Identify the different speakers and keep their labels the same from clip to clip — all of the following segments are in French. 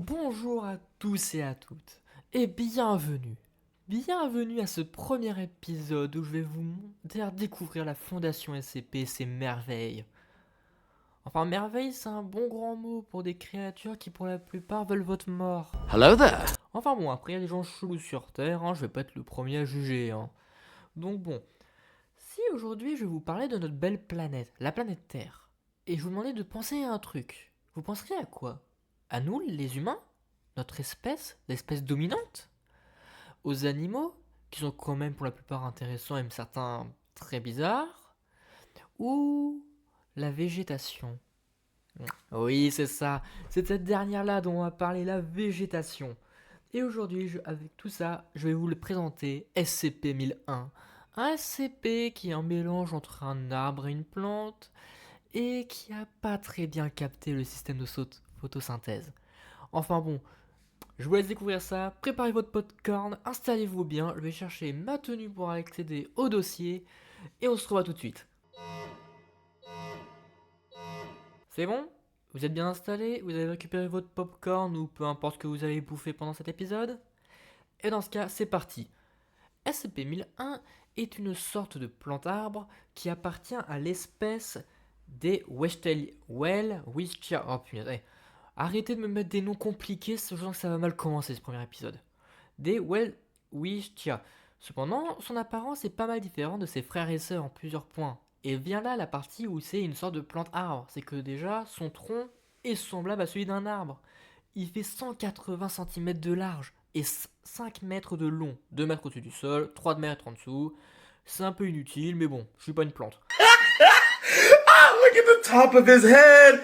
Speaker 1: Bonjour à tous et à toutes, et bienvenue. Bienvenue à ce premier épisode où je vais vous faire découvrir la Fondation SCP et ses merveilles. Enfin, merveille, c'est un bon grand mot pour des créatures qui pour la plupart veulent votre mort.
Speaker 2: Hello there.
Speaker 1: Enfin bon, après il y a des gens chelous sur Terre, je vais pas être le premier à juger. Donc bon, si aujourd'hui je vais vous parler de notre belle planète, la planète Terre, et je vous demandais de penser à un truc, vous penseriez à quoi? À nous, les humains? Notre espèce? L'espèce dominante? Aux animaux? Qui sont quand même pour la plupart intéressants et même certains très bizarres? Ou la végétation? Oui, c'est ça, c'est cette dernière-là dont on va parler, la végétation. Et aujourd'hui, avec tout ça, je vais vous le présenter SCP-1001. Un SCP qui est un mélange entre un arbre et une plante, et qui a pas très bien capté le système de photosynthèse. Enfin bon, je vous laisse découvrir ça, préparez votre popcorn, installez-vous bien, je vais chercher ma tenue pour accéder au dossier, et on se revoit tout de suite. C'est bon? Vous êtes bien installés? Vous avez récupéré votre popcorn ou peu importe ce que vous allez bouffer pendant cet épisode? Et dans ce cas, c'est parti. SCP-1001 est une sorte de plante-arbre qui appartient à l'espèce des Welwitschia. Oh punaise, arrêtez de me mettre des noms compliqués, je sens que ça va mal commencer ce premier épisode. Des Welwitschia. Cependant, son apparence est pas mal différente de ses frères et sœurs en plusieurs points. Et vient là la partie où c'est une sorte de plante-arbre. C'est que déjà, son tronc est semblable à celui d'un arbre. Il fait 180 cm de large et 5 mètres de long. 2 mètres au-dessus du sol, 3 mètres en dessous. C'est un peu inutile, mais bon, je suis pas une plante.
Speaker 2: Look at the top of his head.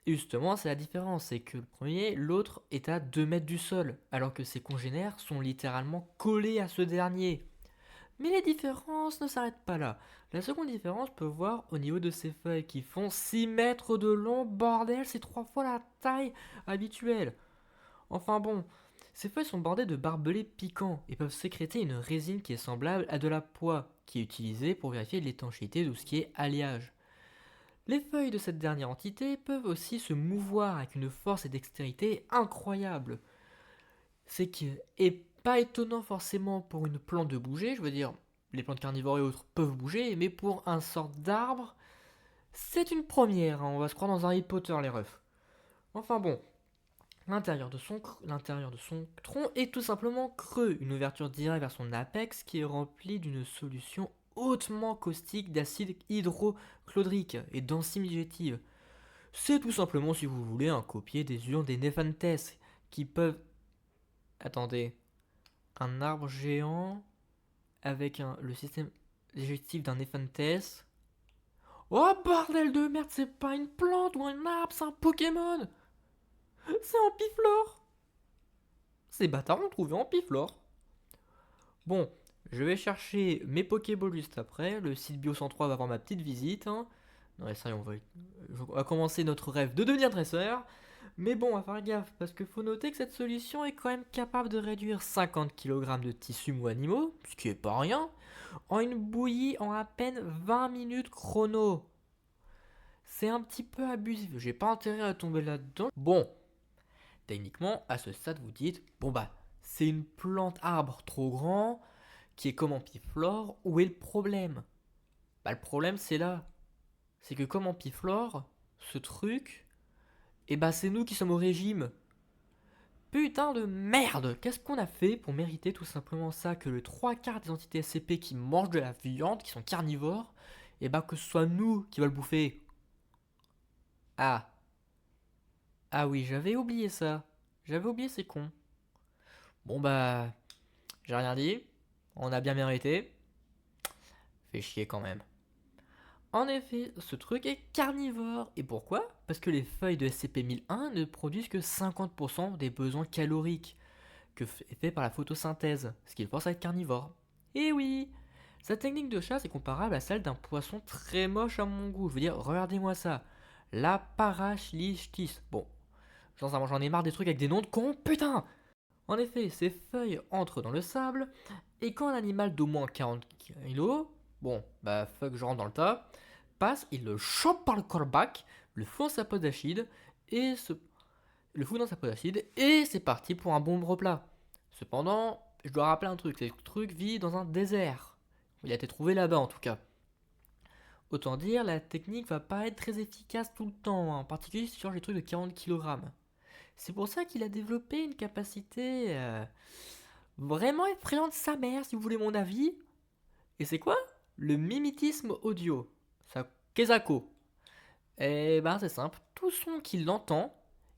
Speaker 1: Et justement, c'est la différence, c'est que le premier, l'autre est à 2 mètres du sol, alors que ses congénères sont littéralement collés à ce dernier. Mais les différences ne s'arrêtent pas là. La seconde différence peut voir au niveau de ses feuilles qui font 6 mètres de long, bordel, c'est 3 fois la taille habituelle. Enfin bon, ces feuilles sont bordées de barbelés piquants et peuvent sécréter une résine qui est semblable à de la poix, qui est utilisée pour vérifier l'étanchéité de ce qui est alliage. Les feuilles de cette dernière entité peuvent aussi se mouvoir avec une force et dextérité incroyables. C'est qui est pas étonnant forcément pour une plante de bouger, je veux dire, les plantes carnivores et autres peuvent bouger, mais pour un sort d'arbre, c'est une première, on va se croire dans un Harry Potter les refs. Enfin bon, l'intérieur de son tronc est tout simplement creux, une ouverture directe vers son apex qui est remplie d'une solution hautement caustique d'acide hydrochlorique et d'enzymes digestives. C'est tout simplement, si vous voulez, un copier des urnes des Nephantes qui peuvent... Attendez, un arbre géant avec le système digestif d'un Nephantes. Oh bordel de merde, c'est pas une plante ou un arbre, c'est un Pokémon. C'est un Piflore. Ces bâtards ont trouvé en Piflore. Bon, je vais chercher mes Pokéballs juste après. Le site Bio 103 va avoir ma petite visite. Non, mais ça, on va commencer notre rêve de devenir dresseur. Mais bon, on va faire gaffe, parce qu'il faut noter que cette solution est quand même capable de réduire 50 kg de tissus ou animaux, ce qui est pas rien, en une bouillie en à peine 20 minutes chrono. C'est un petit peu abusif, j'ai pas intérêt à tomber là-dedans. Bon, techniquement, à ce stade, vous dites, bon bah, c'est une plante arbre trop grand, qui est comme en piflore, où est le problème? Bah le problème c'est là, c'est que comme en piflore, ce truc, et bah c'est nous qui sommes au régime. Putain de merde! Qu'est-ce qu'on a fait pour mériter tout simplement ça? Que le 3 quarts des entités SCP qui mangent de la viande, qui sont carnivores, et bah que ce soit nous qui va le bouffer. Ah. Ah oui, j'avais oublié ça. J'avais oublié, c'est con. Bon bah, j'ai rien dit. On a bien mérité. Fait chier quand même. En effet, ce truc est carnivore. Et pourquoi? Parce que les feuilles de SCP-1001 ne produisent que 50% des besoins caloriques que est fait par la photosynthèse, ce qui le force à être carnivore. Et oui, sa technique de chasse est comparable à celle d'un poisson très moche à mon goût. Je veux dire, regardez-moi ça. La Parachlichtis. Bon, j'en ai marre des trucs avec des noms de cons, putain! En effet, ces feuilles entrent dans le sable, et quand un animal d'au moins 40 kg, bon, bah fuck, je rentre dans le tas, passe, il le chope par le corbac, le fout dans sa poche d'acide et c'est parti pour un bon replat. Cependant, je dois rappeler un truc, c'est que le truc vit dans un désert. Il a été trouvé là-bas en tout cas. Autant dire, la technique va pas être très efficace tout le temps, hein, en particulier sur les trucs de 40 kg. C'est pour ça qu'il a développé une capacité vraiment effrayante de sa mère, si vous voulez mon avis. Et c'est quoi? Le mimétisme audio. Ça, Kezako. Eh ben c'est simple, tout son qu'il entend,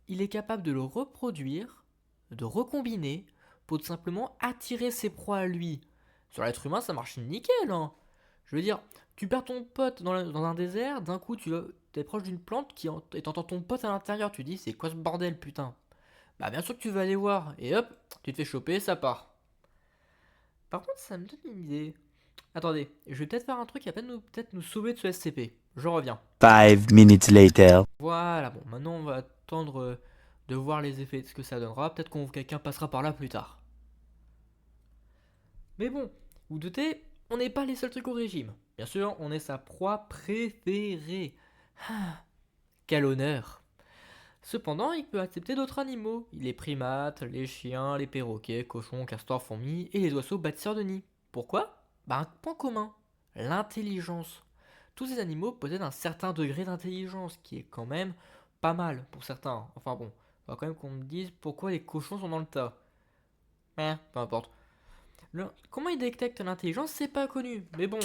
Speaker 1: il est capable de le reproduire, de recombiner, pour tout simplement attirer ses proies à lui. Sur l'être humain, ça marche nickel, hein. Je veux dire, tu perds ton pote dans un désert, d'un coup tu es proche d'une plante et t'entends ton pote à l'intérieur, tu dis c'est quoi ce bordel putain? Bah bien sûr que tu vas aller voir, et hop, tu te fais choper, ça part. Par contre, ça me donne une idée. Attendez, je vais peut-être faire un truc qui va peut-être nous sauver de ce SCP. Je reviens.
Speaker 3: 5 minutes later.
Speaker 1: Voilà, bon, maintenant on va attendre de voir les effets de ce que ça donnera. Peut-être qu'on quelqu'un passera par là plus tard. Mais bon, vous doutez, on n'est pas les seuls trucs au régime. Bien sûr, on est sa proie préférée. Ah, quel honneur. Cependant, il peut accepter d'autres animaux. Les primates, les chiens, les perroquets, cochons, castors, fourmis et les oiseaux bâtisseurs de nids. Pourquoi? Bah un point commun, l'intelligence. Tous ces animaux possèdent un certain degré d'intelligence, qui est quand même pas mal pour certains. Enfin bon, il faut quand même qu'on me dise pourquoi les cochons sont dans le tas. Peu importe. Comment ils détectent l'intelligence, c'est pas connu. Mais bon,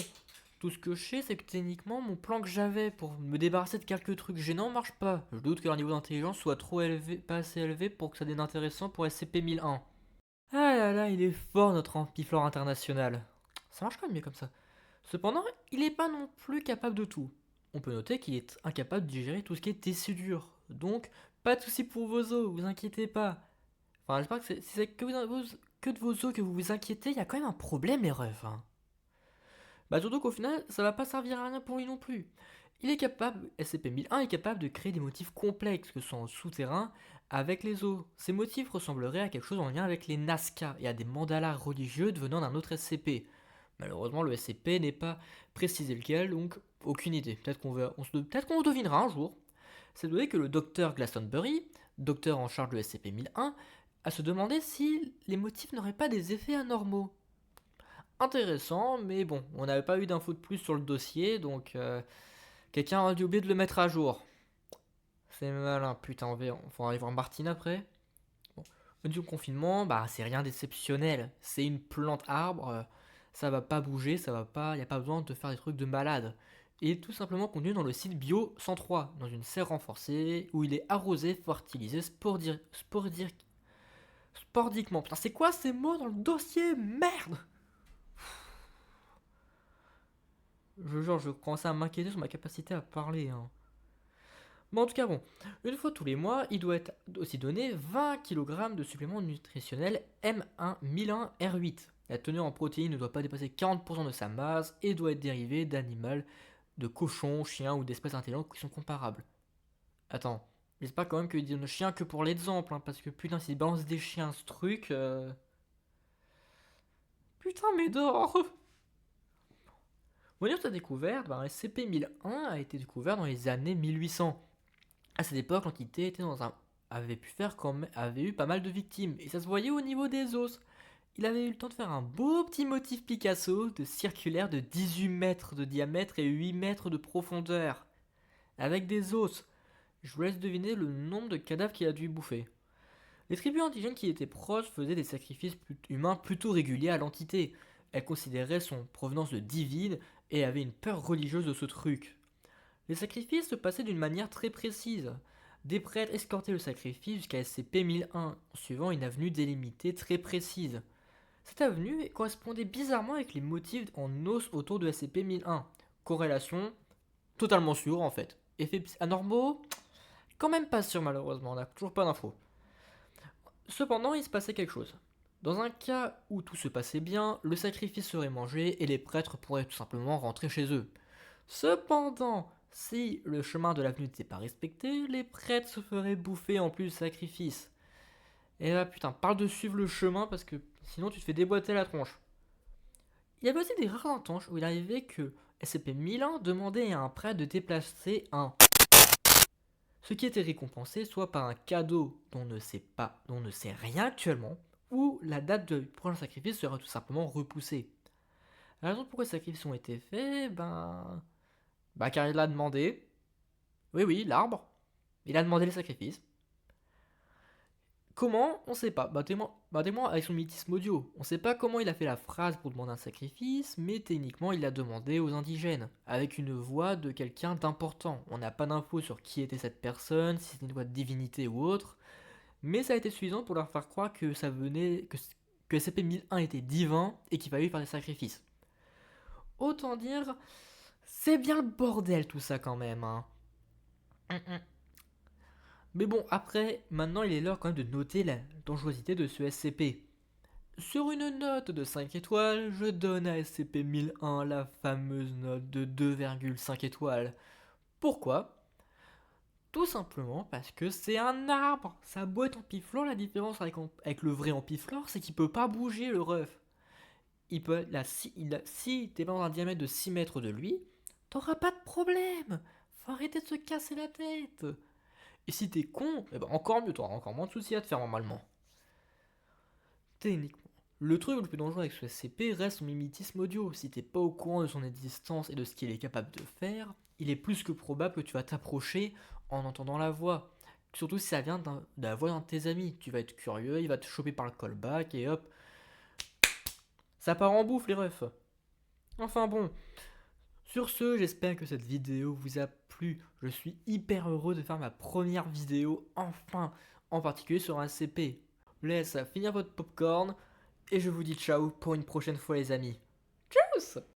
Speaker 1: tout ce que je sais, c'est que techniquement, mon plan que j'avais pour me débarrasser de quelques trucs gênants marche pas. Je doute que leur niveau d'intelligence soit trop élevé, pas assez élevé pour que ça devienne intéressant pour SCP-1001. Ah là là, il est fort notre ampiflore international. Ça marche quand même mieux comme ça. Cependant, il n'est pas non plus capable de tout. On peut noter qu'il est incapable de digérer tout ce qui est décidure. Donc, pas de soucis pour vos os, vous inquiétez pas. Enfin, j'espère que si c'est que de vos os que vous vous inquiétez, il y a quand même un problème, les refs. Hein. Bah, surtout qu'au final, ça va pas servir à rien pour lui non plus. SCP-1001 est capable de créer des motifs complexes que sont en souterrain avec les os. Ces motifs ressembleraient à quelque chose en lien avec les Nazca et à des mandalas religieux devenant d'un autre SCP. Malheureusement, le SCP n'est pas précisé lequel, donc aucune idée. Peut-être qu'on le devinera un jour. C'est donné que le docteur Glastonbury, docteur en charge de SCP-1001, a se demandé si les motifs n'auraient pas des effets anormaux. Intéressant, mais bon, on n'avait pas eu d'infos de plus sur le dossier, donc quelqu'un a dû oublier de le mettre à jour. C'est malin, putain, on va aller voir Martine après. Bon. Du confinement, bah c'est rien d'exceptionnel. C'est une plante arbre, ça va pas bouger, y a pas besoin de faire des trucs de malade. Il est tout simplement contenu dans le site Bio 103, dans une serre renforcée, où il est arrosé, fertilisé, spordiquement. Putain, c'est quoi ces mots dans le dossier? Merde! Je commençais à m'inquiéter sur ma capacité à parler. Hein. Bon, en tout cas, bon, une fois tous les mois, il doit être aussi donné 20 kg de suppléments nutritionnels M1-1001-R8. La teneur en protéines ne doit pas dépasser 40% de sa masse et doit être dérivée d'animal, de cochons, chiens ou d'espèces intelligentes qui sont comparables. Attends, j'espère quand même qu'il dit chien que pour l'exemple, hein, parce que putain, s'il balance des chiens ce truc. Putain, mais dehors! Au niveau de sa découverte, SCP-1001 a été découvert dans les années 1800. À cette époque, l'entité avait eu pas mal de victimes, et ça se voyait au niveau des os. Il avait eu le temps de faire un beau petit motif Picasso de circulaire de 18 mètres de diamètre et 8 mètres de profondeur, avec des os. Je vous laisse deviner le nombre de cadavres qu'il a dû bouffer. Les tribus indigènes qui étaient proches faisaient des sacrifices humains plutôt réguliers à l'entité. Elles considéraient son provenance de divine et avaient une peur religieuse de ce truc. Les sacrifices se passaient d'une manière très précise. Des prêtres escortaient le sacrifice jusqu'à SCP-1001, en suivant une avenue délimitée très précise. Cette avenue correspondait bizarrement avec les motifs en os autour de SCP-1001. Corrélation totalement sûre en fait. Effets anormaux quand même pas sûr malheureusement, on n'a toujours pas d'infos. Cependant, il se passait quelque chose. Dans un cas où tout se passait bien, le sacrifice serait mangé et les prêtres pourraient tout simplement rentrer chez eux. Cependant, si le chemin de l'avenue n'était pas respecté, les prêtres se feraient bouffer en plus du sacrifice. Et là putain, parle de suivre le chemin parce que sinon tu te fais déboîter la tronche. Il y avait aussi des rares instances où il arrivait que SCP-1001 demandait à un prêtre de déplacer un Ce qui était récompensé soit par un cadeau dont on ne sait rien actuellement, ou la date du prochain sacrifice sera tout simplement repoussée. La raison pourquoi les sacrifices ont été faits, car il l'a demandé. Oui, oui, l'arbre. Il a demandé les sacrifices. Comment? On sait pas. Battez-moi avec son mythisme audio. On sait pas comment il a fait la phrase pour demander un sacrifice, mais techniquement il l'a demandé aux indigènes, avec une voix de quelqu'un d'important. On n'a pas d'infos sur qui était cette personne, si c'était une voix de divinité ou autre, mais ça a été suffisant pour leur faire croire que ça venait, que SCP-1001 était divin et qu'il fallait lui faire des sacrifices. Autant dire, c'est bien le bordel tout ça quand même, hein. Mais bon, après, maintenant il est l'heure quand même de noter la dangerosité de ce SCP. Sur une note de 5 étoiles, je donne à SCP-1001 la fameuse note de 2,5 étoiles. Pourquoi? Tout simplement parce que c'est un arbre. Sa boîte en piflore, la différence avec le vrai en piflore, c'est qu'il peut pas bouger le ref. Si t'es dans un diamètre de 6 mètres de lui, t'auras pas de problème. Faut arrêter de se casser la tête. Et si t'es con, eh ben encore mieux, t'auras encore moins de soucis à te faire normalement. Techniquement, le truc le plus dangereux avec ce SCP reste son mimétisme audio. Si t'es pas au courant de son existence et de ce qu'il est capable de faire, il est plus que probable que tu vas t'approcher en entendant la voix. Surtout si ça vient de la voix d'un de tes amis. Tu vas être curieux, il va te choper par le callback et hop, ça part en bouffe les refs. Enfin bon, sur ce, j'espère que cette vidéo vous a plu. Je suis hyper heureux de faire ma première vidéo, enfin, en particulier sur un SCP. Je vous laisse finir votre popcorn, et je vous dis ciao pour une prochaine fois les amis. Tchuss!